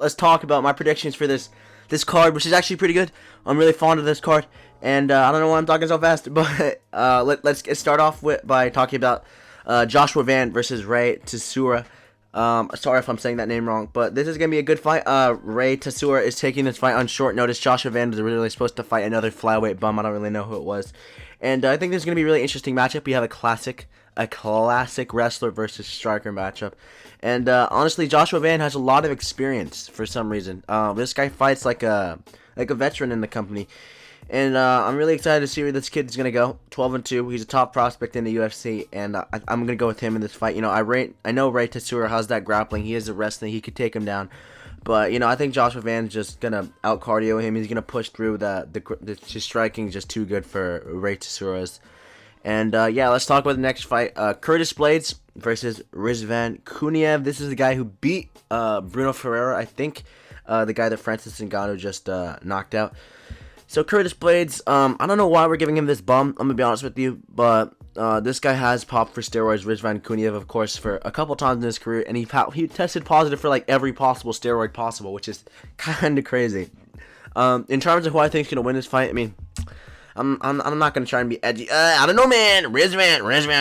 let's talk about my predictions for this card, which is actually pretty good. I'm really fond of this card, and I don't know why I'm talking so fast, but let's start off by talking about Joshua Van versus Ray Tsurtsumia. Sorry if I'm saying that name wrong, but this is gonna be a good fight. Ray Tsurtsumia is taking this fight on short notice. Joshua Van was originally supposed to fight another flyweight bum. I don't really know who it was, and I think this is gonna be a really interesting matchup. We have a classic wrestler versus striker matchup, and honestly, Joshua Van has a lot of experience for some reason. This guy fights like a veteran in the company. And I'm really excited to see where this kid is gonna go. 12-2. He's a top prospect in the UFC, and I'm gonna go with him in this fight. You know, I know Ray Tsurtsumia has that grappling. He is a wrestling. He could take him down, but you know, I think Joshua Van's just gonna out cardio him. He's gonna push through his striking is just too good for Ray Tsurtsumia. And yeah, let's talk about the next fight. Curtis Blaydes versus Rizvan Kuniev. This is the guy who beat Bruno Pereira, I think, the guy that Francis Ngannou just knocked out. So Curtis Blaydes, I don't know why we're giving him this bum, I'm going to be honest with you, but this guy has popped for steroids. Rizvan Kuniev, of course, for a couple times in his career, and he tested positive for like every possible steroid possible, which is kind of crazy. In terms of who I think is going to win this fight, I mean, I'm not going to try and be edgy. I don't know, man. Rizvan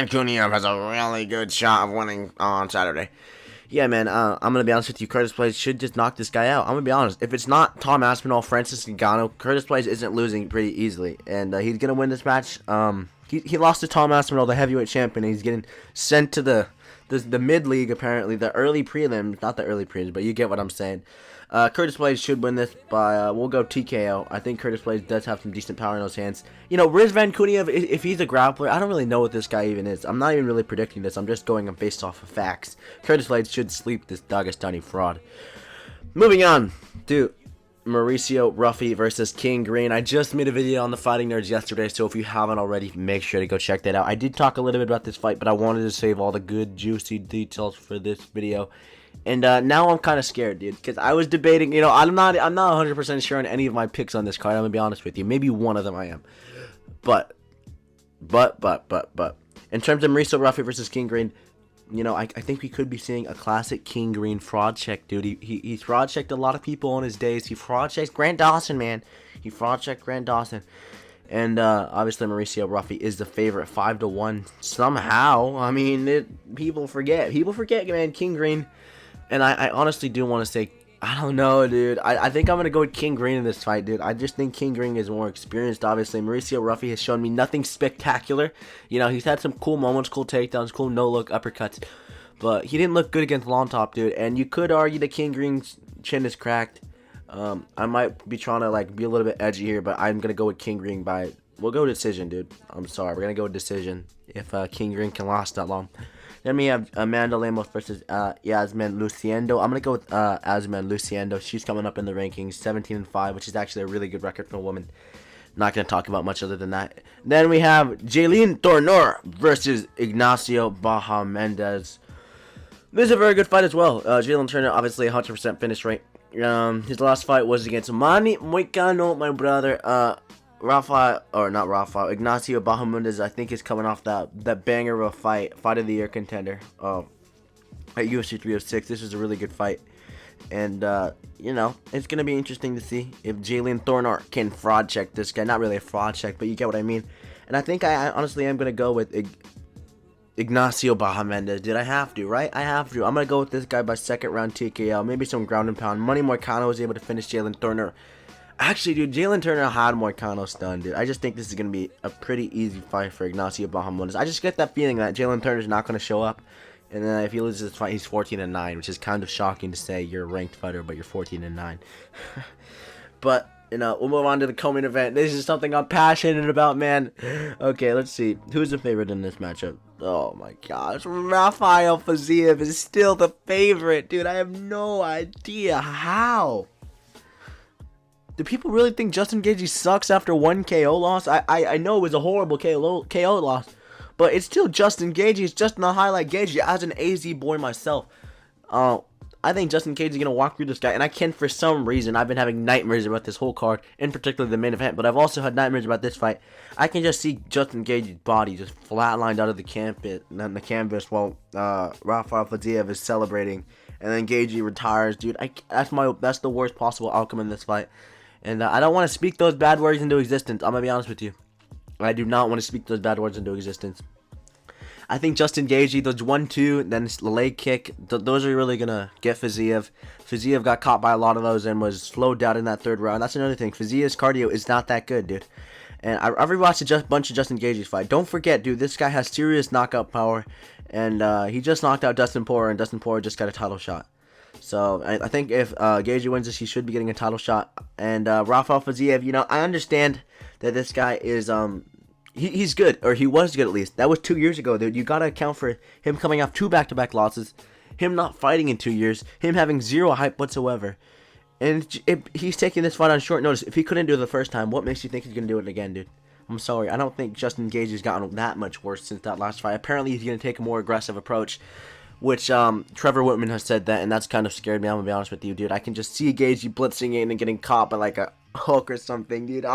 Kuniev has a really good shot of winning on Saturday. Yeah, man, I'm going to be honest with you. Curtis Blaydes should just knock this guy out. I'm going to be honest. If it's not Tom Aspinall, Francis Ngannou, Curtis Blaydes isn't losing pretty easily. And he's going to win this match. He lost to Tom Aspinall, the heavyweight champion. He's getting sent to the mid-league, apparently. The early prelims. Not the early prelims, but you get what I'm saying. Curtis Blaydes should win this by, we'll go TKO. I think Curtis Blaydes does have some decent power in those hands. You know, Rizvan Kuniev, if he's a grappler, I don't really know what this guy even is. I'm not even really predicting this. I'm just going based off of facts. Curtis Blaydes should sleep this Dagestani fraud. Moving on to Mauricio Ruffy versus King Green. I just made a video on the Fighting Nerds yesterday, so if you haven't already, make sure to go check that out. I did talk a little bit about this fight, but I wanted to save all the good, juicy details for this video. And now I'm kind of scared, dude, because I was debating, you know, I'm not 100% sure on any of my picks on this card. I'm going to be honest with you. Maybe one of them I am. But, in terms of Mauricio Ruffy versus King Green, you know, I think we could be seeing a classic King Green fraud check, dude. He fraud checked a lot of people on his days. He fraud checked Grant Dawson, man. He fraud checked Grant Dawson. And obviously Mauricio Ruffy is the favorite, 5-1 somehow. I mean, people forget, man. King Green. And I honestly do want to say, I don't know, dude. I think I'm going to go with King Green in this fight, dude. I just think King Green is more experienced, obviously. Mauricio Ruffy has shown me nothing spectacular. You know, he's had some cool moments, cool takedowns, cool no-look uppercuts. But he didn't look good against Long Top, dude. And you could argue that King Green's chin is cracked. I might be trying to, like, be a little bit edgy here, but I'm going to go with King Green by... We'll go decision, dude. I'm sorry. We're going to go with decision if King Green can last that long. Then we have Amanda Lemos versus Yasmin Luciendo. I'm going to go with Yasmin Luciendo. She's coming up in the rankings, 17-5, which is actually a really good record for a woman. Not going to talk about much other than that. Then we have Jailin Tornor versus Ignacio Bahamondes. This is a very good fight as well. Jailin Turner, obviously 100% finish rate. His last fight was against Manny Moicano, my brother. Ignacio Bahamondes, I think, is coming off that banger of a fight of the year contender at UFC 306. This is a really good fight, and you know, it's gonna be interesting to see if Jailin Tornor can fraud check this guy. Not really a fraud check, but you get what I mean. And I think I honestly am gonna go with Ignacio Bahamondes. Dude, I have to, right? I have to. I'm gonna go with this guy by second round TKO, maybe some ground and pound. Manny Moicano was able to finish Jailin Tornor. Actually, dude, Jailin Turner had Moicano stunned, dude. I just think this is going to be a pretty easy fight for Ignacio Bahamondes. I just get that feeling that Jailin Turner's not going to show up. And then if he loses this fight, he's 14-9, which is kind of shocking to say you're a ranked fighter, but you're 14-9. But, you know, we'll move on to the co-main event. This is something I'm passionate about, man. Okay, let's see. Who's the favorite in this matchup? Oh, my gosh. Rafael Fiziev is still the favorite, dude. I have no idea how. Do people really think Justin Gaethje sucks after one KO loss? I know it was a horrible KO loss, but it's still Justin Gaethje. It's just not highlight Gaethje. As an AZ boy myself, I think Justin Gaethje is going to walk through this guy, and I can, for some reason, I've been having nightmares about this whole card, in particular the main event, but I've also had nightmares about this fight. I can just see Justin Gaethje's body just flatlined out of the canvas while Rafael Fiziev is celebrating and then Gaethje retires, dude. That's the worst possible outcome in this fight. And I don't want to speak those bad words into existence. I'm gonna be honest with you. I do not want to speak those bad words into existence. I think Justin Gaethje, those 1-2, then the leg kick, those are really going to get Fiziev. Fiziev got caught by a lot of those and was slowed down in that third round. That's another thing. Fiziev's cardio is not that good, dude. And I rewatched a bunch of Justin Gaethje's fight. Don't forget, dude, this guy has serious knockout power. And he just knocked out Dustin Poirier, and Dustin Poirier just got a title shot. So I think if Gaethje wins this, he should be getting a title shot. And Rafael Fiziev, you know, I understand that this guy is... He's good, or he was good at least. That was 2 years ago, dude. You gotta account for him coming off 2 back-to-back losses, him not fighting in 2 years, him having zero hype whatsoever. And he's taking this fight on short notice. If he couldn't do it the first time, what makes you think he's gonna do it again, dude? I'm sorry. I don't think Justin Gaethje's gotten that much worse since that last fight. Apparently, he's gonna take a more aggressive approach, which Trevor Whitman has said that, and that's kind of scared me. I'm gonna be honest with you, dude. I can just see Gaethje blitzing in and getting caught by like a hook or something, dude. Dude,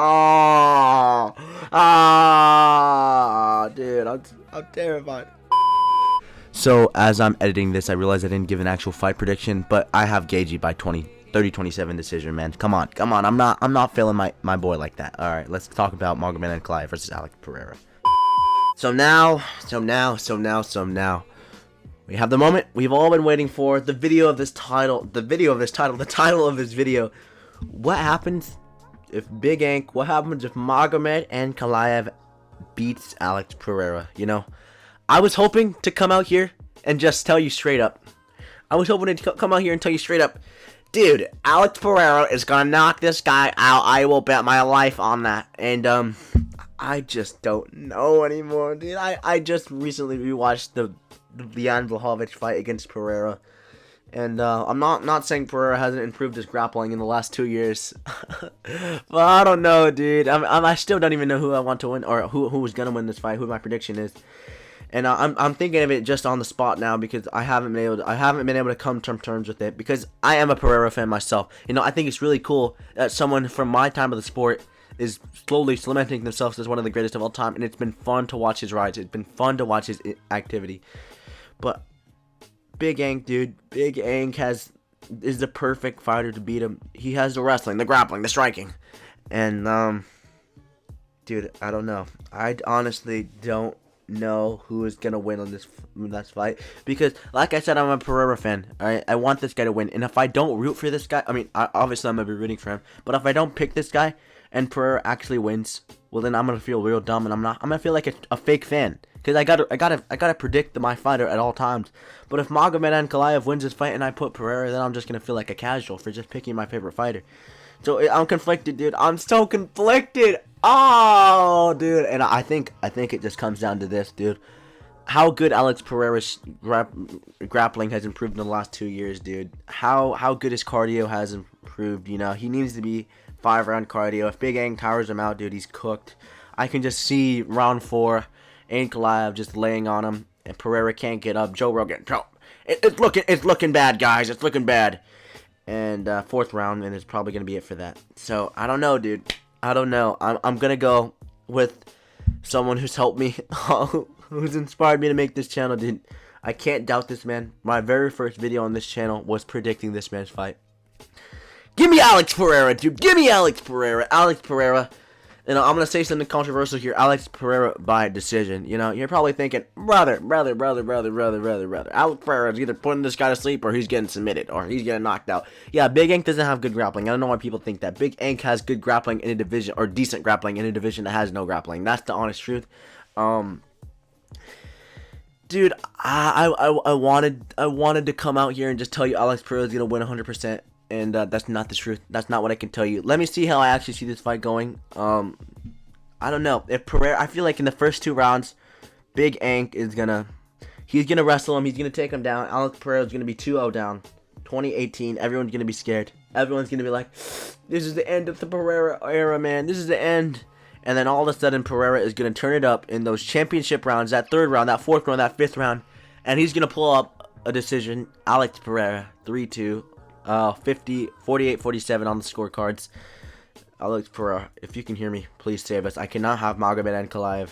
I'm terrified. So as I'm editing this, I realize I didn't give an actual fight prediction, but I have Gaethje by 30-27 decision, man. Come on. I'm not feeling my boy like that. All right, let's talk about Magomed Ankalaev versus Alex Pereira. So now, we have the moment we've all been waiting for. The title of this video. What happens if Big Ank? What happens if Magomed Ankalaev beats Alex Pereira? You know, I was hoping to come out here and just tell you straight up. Dude, Alex Pereira is gonna knock this guy out. I will bet my life on that. And I just don't know anymore, dude. I just recently rewatched the Jan Blachowicz fight against Pereira. And I'm not saying Pereira hasn't improved his grappling in the last 2 years. But I don't know, dude. I still don't even know who I want to win, or who was going to win this fight, who my prediction is. And I'm thinking of it just on the spot now because I haven't been able to come to terms with it, because I am a Pereira fan myself. You know, I think it's really cool that someone from my time of the sport is slowly cementing themselves as one of the greatest of all time, and it's been fun to watch his rise. It's been fun to watch his activity. But Big Ank, dude, Big Ank is the perfect fighter to beat him. He has the wrestling, the grappling, the striking. And dude, I don't know. I honestly don't know who is gonna win on this fight, because like I said, I'm a Pereira fan. Alright, I want this guy to win, and if I don't root for this guy, I mean, obviously I'm gonna be rooting for him, but if I don't pick this guy and Pereira actually wins, well then I'm gonna feel real dumb, and I'm gonna feel like a fake fan, because I gotta predict my fighter at all times. But if Magomed Ankalaev wins this fight and I put Pereira, then I'm just gonna feel like a casual for just picking my favorite fighter. So I'm conflicted, dude. I'm so conflicted. Oh, dude. And I think it just comes down to this, dude. How good Alex Pereira's grappling has improved in the last 2 years, dude. How good his cardio has improved. You know, he needs to be 5-round cardio. If Big Ank tires him out, dude, he's cooked. I can just see round 4, Ankalaev just laying on him, and Pereira can't get up. Joe Rogan, it's looking bad, guys. It's looking bad. And 4th round, and it's probably gonna be it for that. So I don't know, dude. I don't know. I'm gonna go with someone who's helped me, who's inspired me to make this channel, dude. I can't doubt this man. My very first video on this channel was predicting this man's fight. Give me Alex Pereira, dude. Give me Alex Pereira. Alex Pereira. You know, I'm going to say something controversial here. Alex Pereira by decision. You know, you're probably thinking, brother. Alex Pereira is either putting this guy to sleep, or he's getting submitted, or he's getting knocked out. Yeah, Big Ank doesn't have good grappling. I don't know why people think that. Big Ank has good grappling in a division, or decent grappling in a division that has no grappling. That's the honest truth. Dude, I wanted to come out here and just tell you Alex Pereira is going to win 100%. And that's not the truth. That's not what I can tell you. Let me see how I actually see this fight going. I don't know. If Pereira, I feel like in the first 2 rounds, Big Ank is he's gonna wrestle him. He's gonna take him down. Alex Pereira is gonna be 2-0 down. 2018. Everyone's gonna be scared. Everyone's gonna be like, this is the end of the Pereira era, man. This is the end. And then all of a sudden, Pereira is gonna turn it up in those championship rounds. That 3rd round, that 4th round, that 5th round, and he's gonna pull up a decision. Alex Pereira, 3-2. 48-47 on the scorecards. Alex Pereira, if you can hear me, please save us. I cannot have Magomed Ankalaev.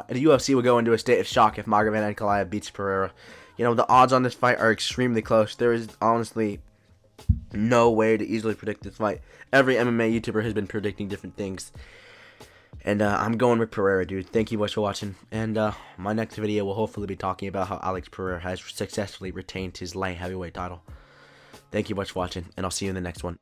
The UFC will go into a state of shock if Magomed Ankalaev beats Pereira. You know, the odds on this fight are extremely close. There is honestly no way to easily predict this fight. Every MMA YouTuber has been predicting different things. And I'm going with Pereira, dude. Thank you much for watching. And my next video will hopefully be talking about how Alex Pereira has successfully retained his light heavyweight title. Thank you much for watching, and I'll see you in the next one.